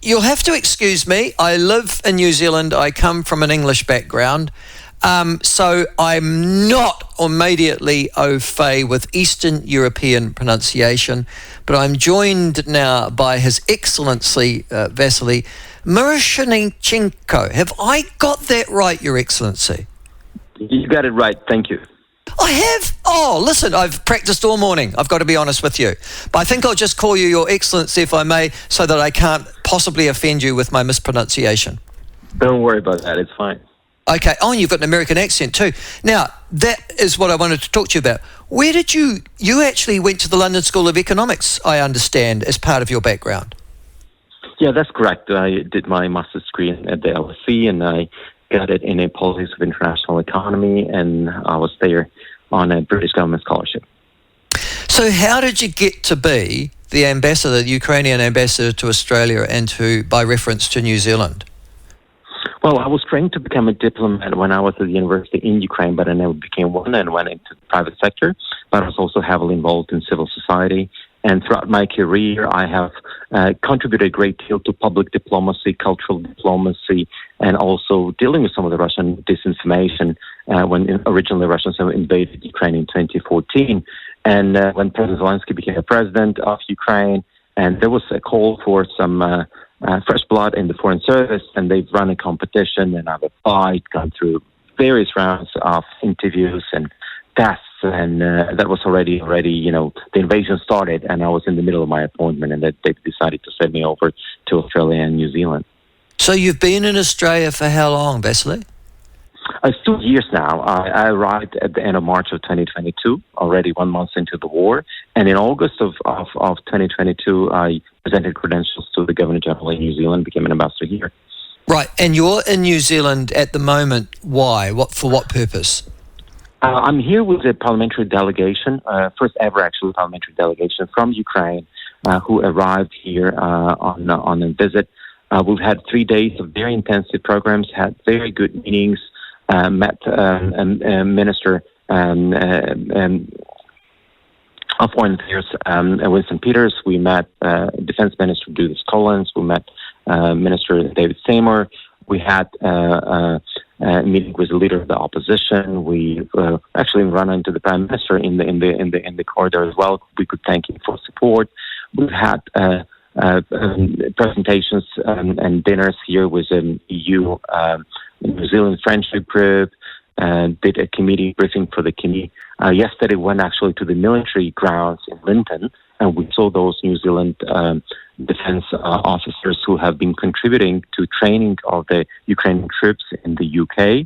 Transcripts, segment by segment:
you'll have to excuse me. I live in New Zealand. I come from an English background. So I'm not immediately au fait with Eastern European pronunciation, but I'm joined now by His Excellency Vasyl Myroshnychenko. Have I got that right, Your Excellency? You got it right. Thank you. I have? Oh, listen, I've practiced all morning. I've got to be honest with you. But I think I'll just call you Your Excellency, if I may, so that I can't possibly offend you with my mispronunciation. Don't worry about that. It's fine. Okay. Oh, and you've got an American accent too. Now, that is what I wanted to talk to you about. Where did you actually went to the London School of Economics, I understand, as part of your background? Yeah, that's correct. I did my master's degree at the LSE, and I got it in a politics of international economy, and I was there on a British government scholarship. So how did you get to be the ambassador, the Ukrainian ambassador to Australia and by reference to New Zealand? Well, I was trained to become a diplomat when I was at the university in Ukraine, but I never became one and went into the private sector. But I was also heavily involved in civil society. And throughout my career, I have contributed a great deal to public diplomacy, cultural diplomacy, and also dealing with some of the Russian disinformation when originally Russians invaded Ukraine in 2014. And when President Zelensky became the president of Ukraine, and there was a call for some fresh blood in the foreign service, and they've run a competition, and I've applied, gone through various rounds of interviews and tests, and that was already, the invasion started, and I was in the middle of my appointment, and they decided to send me over to Australia and New Zealand. So you've been in Australia for how long, Vasyl? It's 2 years now. I arrived at the end of March of 2022, already 1 month into the war. And in August of 2022, I presented credentials to the Governor-General in New Zealand, became an ambassador here. Right. And you're in New Zealand at the moment. Why? For what purpose? I'm here with a parliamentary delegation, first ever actually parliamentary delegation from Ukraine, who arrived here on a visit. We've had 3 days of very intensive programs, had very good meetings, met Minister of Foreign Affairs Winston Peters. We met Defense Minister Judith Collins. We met Minister David Seymour. We had a meeting with the leader of the opposition. We actually run into the Prime Minister in the corridor as well. We could thank him for support. We've had presentations and dinners here with an EU New Zealand Friendship Group, did a committee briefing for the committee. Yesterday went actually to the military grounds in Linton, and we saw those New Zealand defense officers who have been contributing to training of the Ukrainian troops in the UK.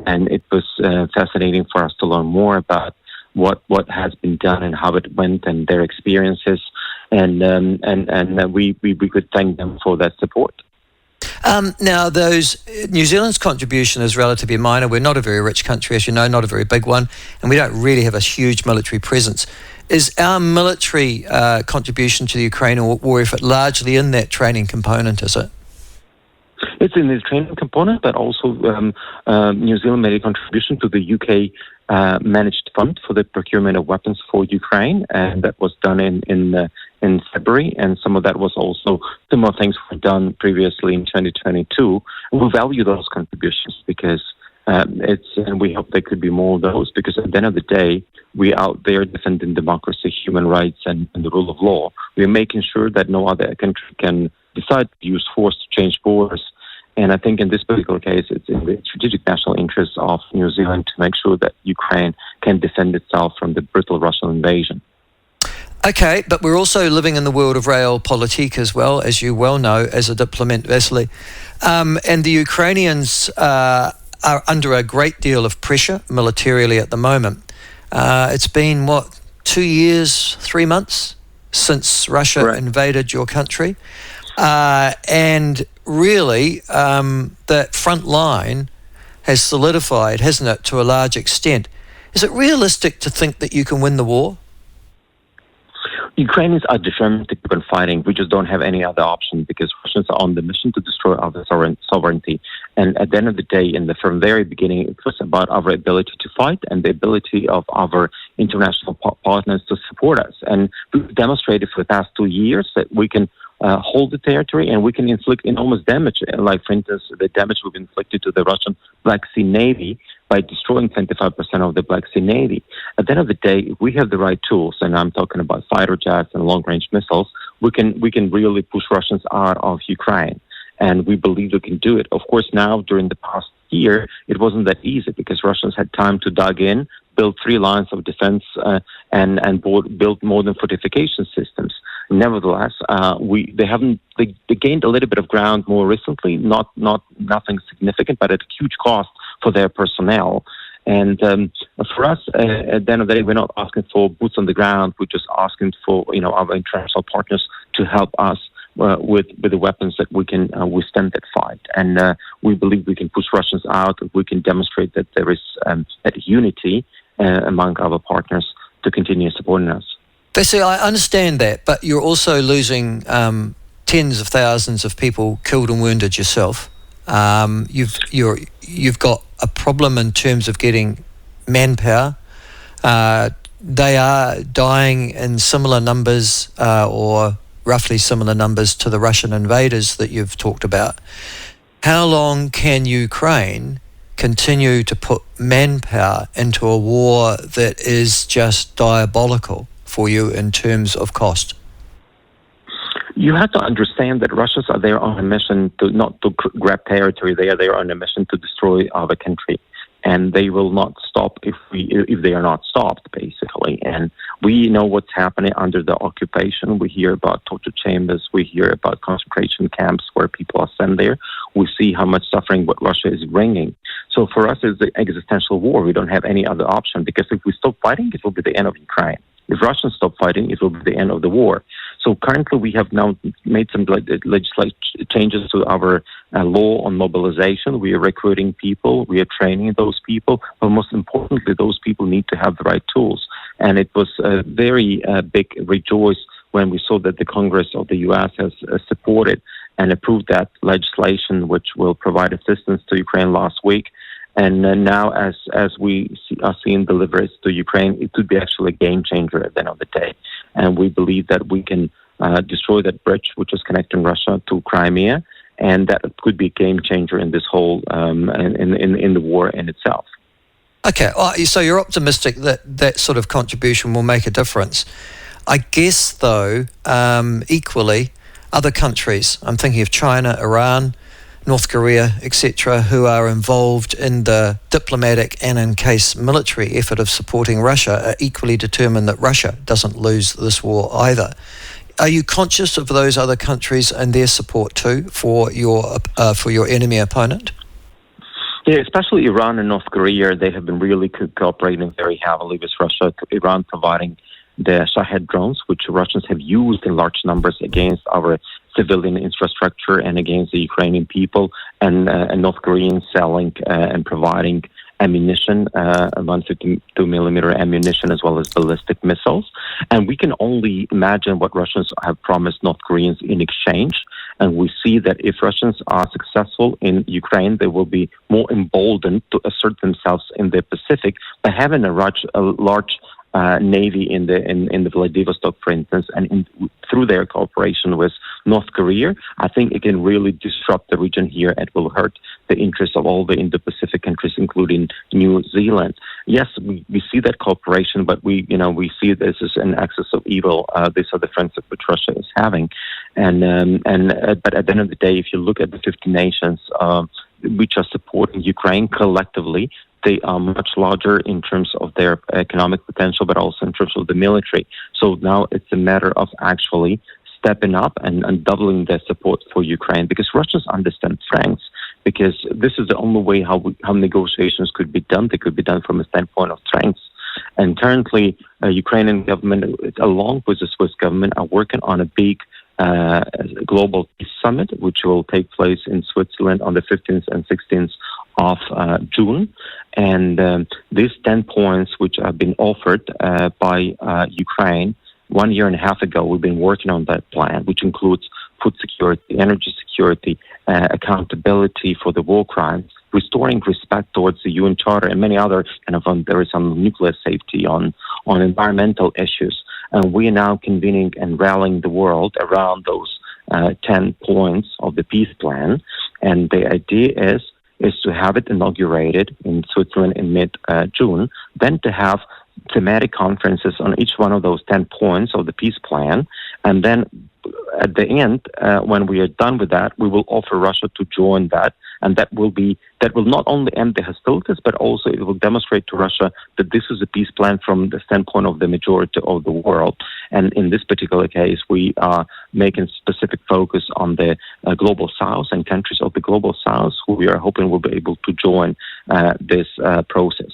And it was fascinating for us to learn more about what has been done and how it went and their experiences. And we could thank them for that support. Now, New Zealand's contribution is relatively minor. We're not a very rich country, as you know, not a very big one, and we don't really have a huge military presence. Is our military contribution to the Ukrainian war effort largely in that training component, is it? It's in the training component, but also New Zealand made a contribution to the UK managed fund for the procurement of weapons for Ukraine, and that was done in February, and some of that was also similar things were done previously in 2022. And we value those contributions because and we hope there could be more of those, because at the end of the day, we out there defending democracy, human rights, and the rule of law. We're making sure that no other country can decide to use force to change borders. And I think in this particular case, it's in the strategic national interest of New Zealand to make sure that Ukraine can defend itself from the brutal Russian invasion. Okay, but we're also living in the world of realpolitik as well, as you well know, as a diplomat, Vasyl. And the Ukrainians are under a great deal of pressure militarily at the moment. It's been, 2 years, 3 months since Russia invaded your country. And really, that front line has solidified, hasn't it, to a large extent. Is it realistic to think that you can win the war? Ukrainians are determined to keep on fighting. We just don't have any other option, because Russians are on the mission to destroy our sovereignty. And at the end of the day, from the very beginning, it was about our ability to fight and the ability of our international partners to support us. And we've demonstrated for the past 2 years that we can hold the territory, and we can inflict enormous damage. Like, for instance, the damage we've inflicted to the Russian Black Sea Navy by destroying 25% of the Black Sea Navy. At the end of the day, if we have the right tools, and I'm talking about fighter jets and long-range missiles, we can really push Russians out of Ukraine. And we believe we can do it. Of course, now, during the past year, it wasn't that easy because Russians had time to dig in, build 3 lines of defense, and build modern fortification systems. Nevertheless, they gained a little bit of ground more recently, nothing significant, but at a huge cost for their personnel. And for us, at the end of the day, we're not asking for boots on the ground. We're just asking for our international partners to help us with the weapons that we can withstand that fight. And we believe we can push Russians out. We can demonstrate that there is that unity among our partners to continue supporting us. Vasyl, I understand that, but you're also losing tens of thousands of people killed and wounded yourself. You've got a problem in terms of getting manpower. They are dying in similar numbers or roughly similar numbers to the Russian invaders that you've talked about. How long can Ukraine continue to put manpower into a war that is just diabolical for you in terms of cost? You have to understand that Russians are there on a mission not to grab territory. They are there on a mission to destroy our country, and they will not stop if they are not stopped, basically. And we know what's happening under the occupation. We hear about torture chambers. We hear about concentration camps where people are sent there. We see how much suffering what Russia is bringing. So for us, it's an existential war. We don't have any other option, because if we stop fighting, it will be the end of Ukraine. If Russians stop fighting, it will be the end of the war. So currently, we have now made some legislative changes to our law on mobilization. We are recruiting people. We are training those people. But most importantly, those people need to have the right tools. And it was a very big rejoice when we saw that the Congress of the U.S. has supported and approved that legislation, which will provide assistance to Ukraine last week. And now, as we are seeing deliveries to Ukraine, it could be actually a game changer at the end of the day. And we believe that we can destroy that bridge which is connecting Russia to Crimea, and that could be a game changer in this whole in the war in itself. Okay, so you're optimistic that that sort of contribution will make a difference. I guess, though, equally, other countries, I'm thinking of China, Iran, North Korea, etc., who are involved in the diplomatic and, in case, military effort of supporting Russia, are equally determined that Russia doesn't lose this war either. Are you conscious of those other countries and their support too for your enemy opponent? Yeah, especially Iran and North Korea. They have been really cooperating very heavily with Russia. Iran providing the Shahed drones, which Russians have used in large numbers against our civilian infrastructure and against the Ukrainian people, and North Koreans selling and providing ammunition, 152 millimeter ammunition, as well as ballistic missiles. And we can only imagine what Russians have promised North Koreans in exchange. And we see that if Russians are successful in Ukraine, they will be more emboldened to assert themselves in the Pacific by having a large navy in the Vladivostok, for instance, and through their cooperation with North Korea, I think it can really disrupt the region here and will hurt the interests of all the Indo-Pacific countries, including New Zealand. Yes, we see that cooperation, but we see this as an axis of evil. These are the friends which Russia is having, but at the end of the day, if you look at the 50 nations which are supporting Ukraine collectively, they are much larger in terms of their economic potential, but also in terms of the military. So now it's a matter of actually stepping up and doubling their support for Ukraine, because Russians understand strengths, because this is the only way how negotiations could be done. They could be done from a standpoint of strengths. And currently, Ukrainian government, along with the Swiss government, are working on a big global peace summit, which will take place in Switzerland on the 15th and 16th of June. And these 10 points which have been offered by Ukraine 1.5 years ago, we've been working on that plan, which includes food security, energy security, accountability for the war crimes, restoring respect towards the UN Charter, and many other there is some nuclear safety, on environmental issues. And we are now convening and rallying the world around those 10 points of the peace plan. And the idea is to have it inaugurated in Switzerland in mid-June, then to have thematic conferences on each one of those 10 points of the peace plan. And then at the end, when we are done with that, we will offer Russia to join that. And that will not only end the hostilities, but also it will demonstrate to Russia that this is a peace plan from the standpoint of the majority of the world. And in this particular case, we are making specific focus on the global south and countries of the global south who we are hoping will be able to join this process.